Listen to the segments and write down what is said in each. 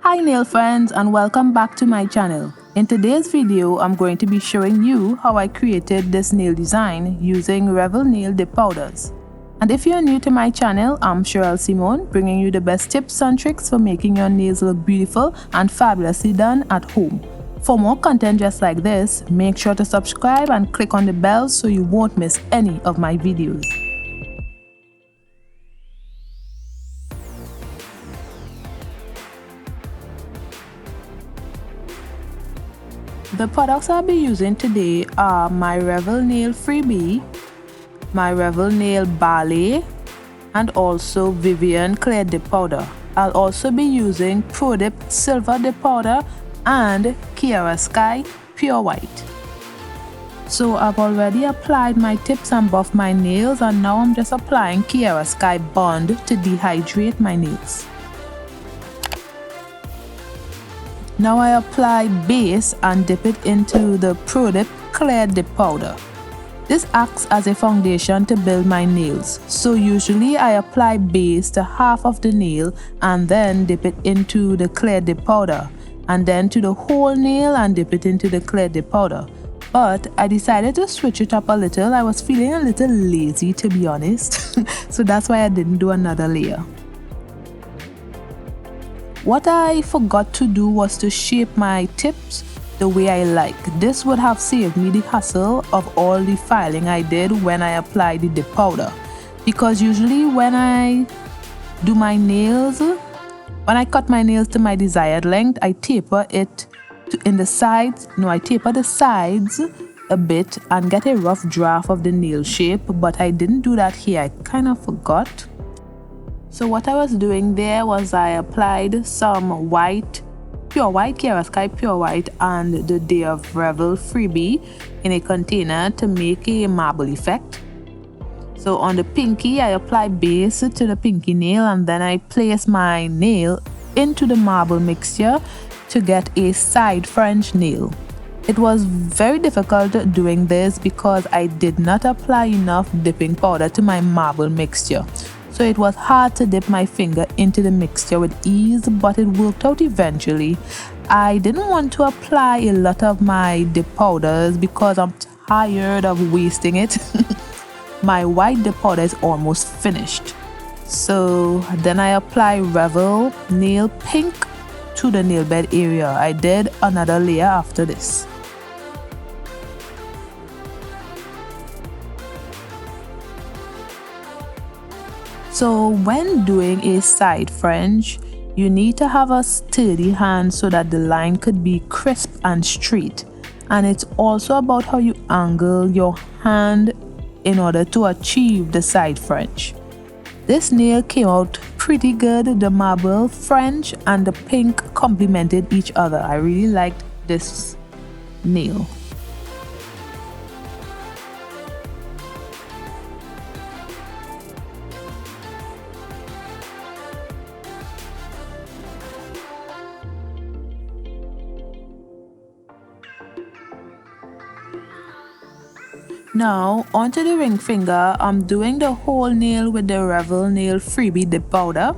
Hi nail friends and welcome back to my channel. In today's video, I'm going to be showing you how I created this nail design using Revel nail dip powders. And if you're new to my channel, I'm Cherael Symone, bringing you the best tips and tricks for making your nails look beautiful and fabulously done at home. For more content just like this, make sure to subscribe and click on the bell so you won't miss any of my videos. The products I'll be using today are my Revel Nail Freebie, my Revel Nail Ballet, and also Vivian Clear Dip Powder. I'll also be using Pro Dip Silver Dip Powder and Cherael Sky Pure White. So I've already applied my tips and buffed my nails, and now I'm just applying Cherael Sky Bond to dehydrate my nails. Now I apply base and dip it into the Pro Dip Clear Dip Powder. This acts as a foundation to build my nails. So usually I apply base to half of the nail and then dip it into the Clear Dip Powder, and then to the whole nail and dip it into the Clear Dip Powder. But I decided to switch it up a little. I was feeling a little lazy, to be honest. So that's why I didn't do another layer. What I forgot to do was to shape my tips the way I like. This would have saved me the hassle of all the filing I did when I applied the dip powder. Because usually when I do my nails, when I cut my nails to my desired length, I taper it in the sides. No, I taper the sides a bit and get a rough draft of the nail shape, but I didn't do that here. I kind of forgot. So what I was doing there was I applied some white, pure white, Cherael Sky Pure White and the Day of Revel Freebie in a container to make a marble effect. So on the pinky, I apply base to the pinky nail, and then I place my nail into the marble mixture to get a side French nail. It was very difficult doing this because I did not apply enough dipping powder to my marble mixture. So it was hard to dip my finger into the mixture with ease, but it worked out eventually. I didn't want to apply a lot of my dip powders because I'm tired of wasting it. My white dip powder is almost finished. So then I apply Revel Nail Pink to the nail bed area. I did another layer after this. So when doing a side French, you need to have a sturdy hand so that the line could be crisp and straight. And it's also about how you angle your hand in order to achieve the side French. This nail came out pretty good. The marble French and the pink complemented each other. I really liked this nail. Now onto the ring finger. I'm doing the whole nail with the Revel Nail Freebie Dip Powder.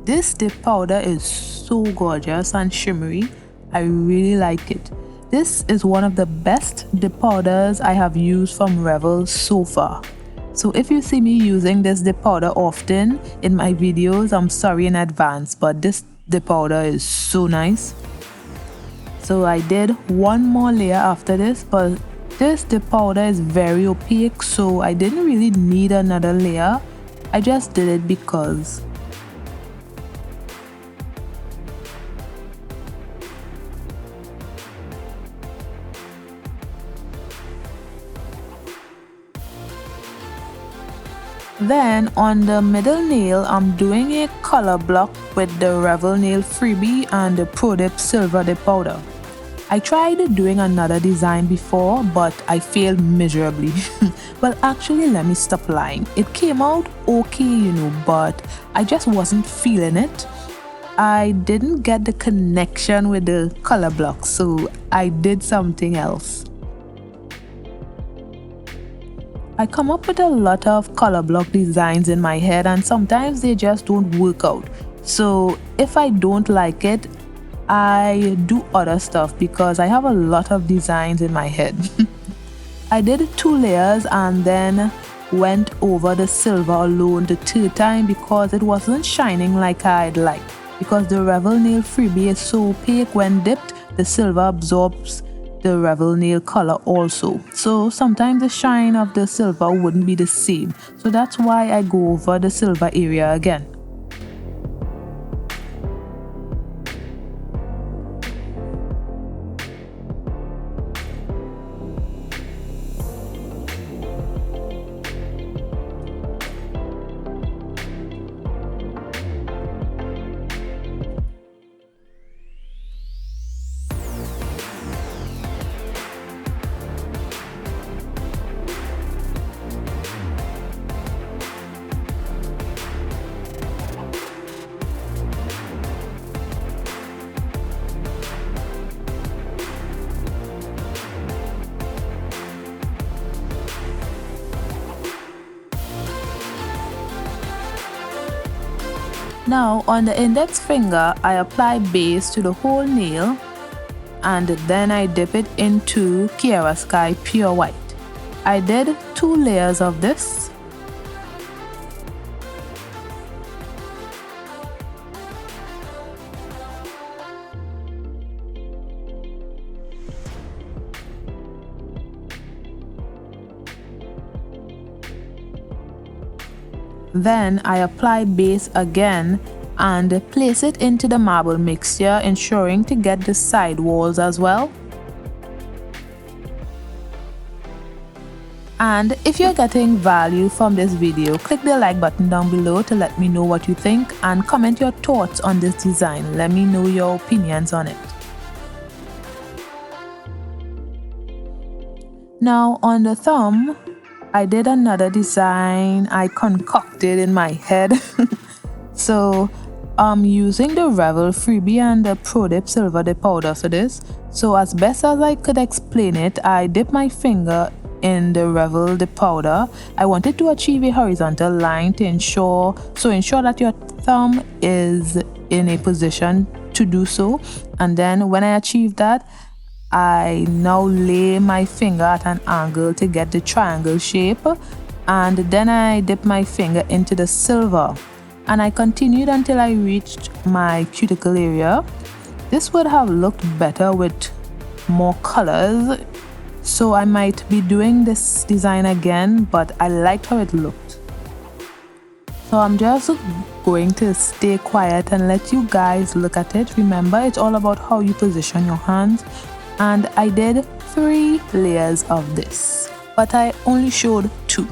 This dip powder is so gorgeous and shimmery. I really like it. This is one of the best dip powders I have used from Revel so far. So if you see me using this dip powder often in my videos, I'm sorry in advance, but this dip powder is so nice. So I did one more layer after this, but this dip powder is very opaque, so I didn't really need another layer. I just did it because. Then on the middle nail, I'm doing a color block with the Revel Nail Freebie and the Pro Dip Silver Dip Powder. I tried doing another design before, but I failed miserably. Well, actually, let me stop lying. It came out okay, but I just wasn't feeling it. I didn't get the connection with the color block, so I did something else. I come up with a lot of color block designs in my head, and sometimes they just don't work out. So if I don't like it, I do other stuff because I have a lot of designs in my head. I did 2 layers and then went over the silver alone the third time because it wasn't shining like I'd like. Because the Revel nail freebie is so opaque, when dipped, the silver absorbs the Revel nail color also. So sometimes the shine of the silver wouldn't be the same. So that's why I go over the silver area again. Now on the index finger, I apply base to the whole nail and then I dip it into Cherael Sky Pure White. I did 2 layers of this. Then I apply base again and place it into the marble mixture, ensuring to get the side walls as well. And if you're getting value from this video, click the like button down below to let me know what you think and comment your thoughts on this design. Let me know your opinions on it. Now on the thumb, I did another design I concocted in my head. So I'm using the Revel freebie and the Pro Dip Silver Dip powder for this. So as best as I could explain it, I dip my finger in the Revel dip powder. I wanted to achieve a horizontal line to ensure that your thumb is in a position to do so. And then when I achieve that, I now lay my finger at an angle to get the triangle shape, and then I dip my finger into the silver and I continued until I reached my cuticle area. This would have looked better with more colors, so I might be doing this design again, but I liked how it looked. So I'm just going to stay quiet and let you guys look at it. Remember, it's all about how you position your hands. And I did 3 layers of this, but I only showed 2.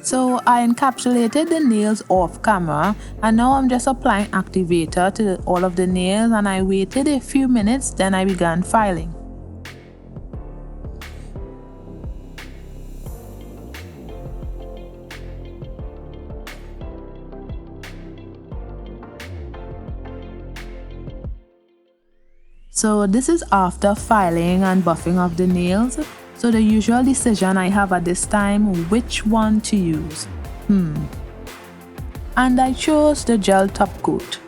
So I encapsulated the nails off camera, and now I'm just applying activator to all of the nails, and I waited a few minutes, then I began filing. So this is after filing and buffing of the nails. So the usual decision I have at this time, which one to use. And I chose the gel top coat.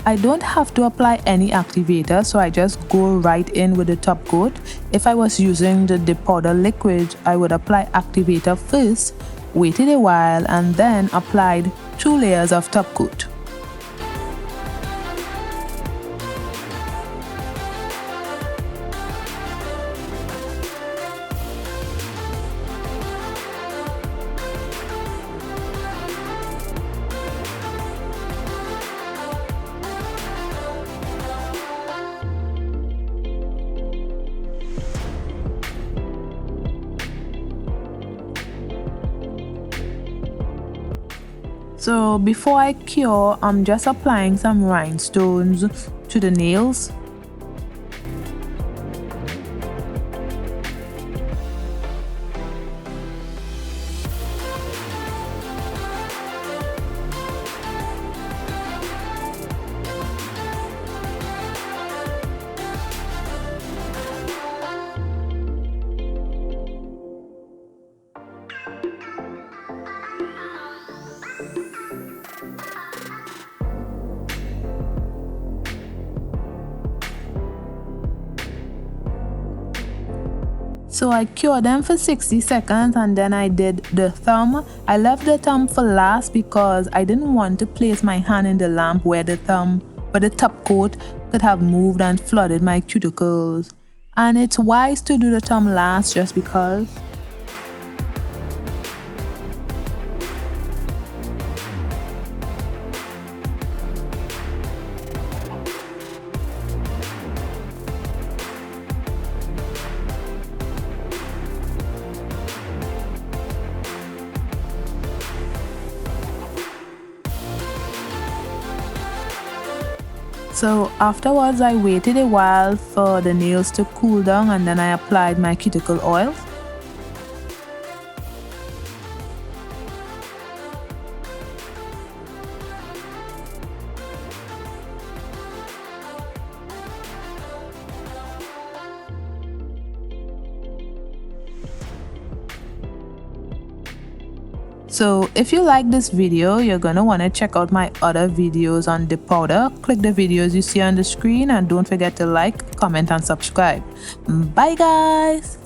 I don't have to apply any activator, so I just go right in with the top coat. If I was using the dip powder liquid, I would apply activator first, waited a while, and then applied 2 layers of top coat. So before I cure, I'm just applying some rhinestones to the nails. So I cured them for 60 seconds and then I did the thumb. I left the thumb for last because I didn't want to place my hand in the lamp where the top coat could have moved and flooded my cuticles. And it's wise to do the thumb last just because. So afterwards I waited a while for the nails to cool down and then I applied my cuticle oil. So if you like this video, you're gonna wanna check out my other videos on dip powder. Click the videos you see on the screen and don't forget to like, comment and subscribe. Bye guys!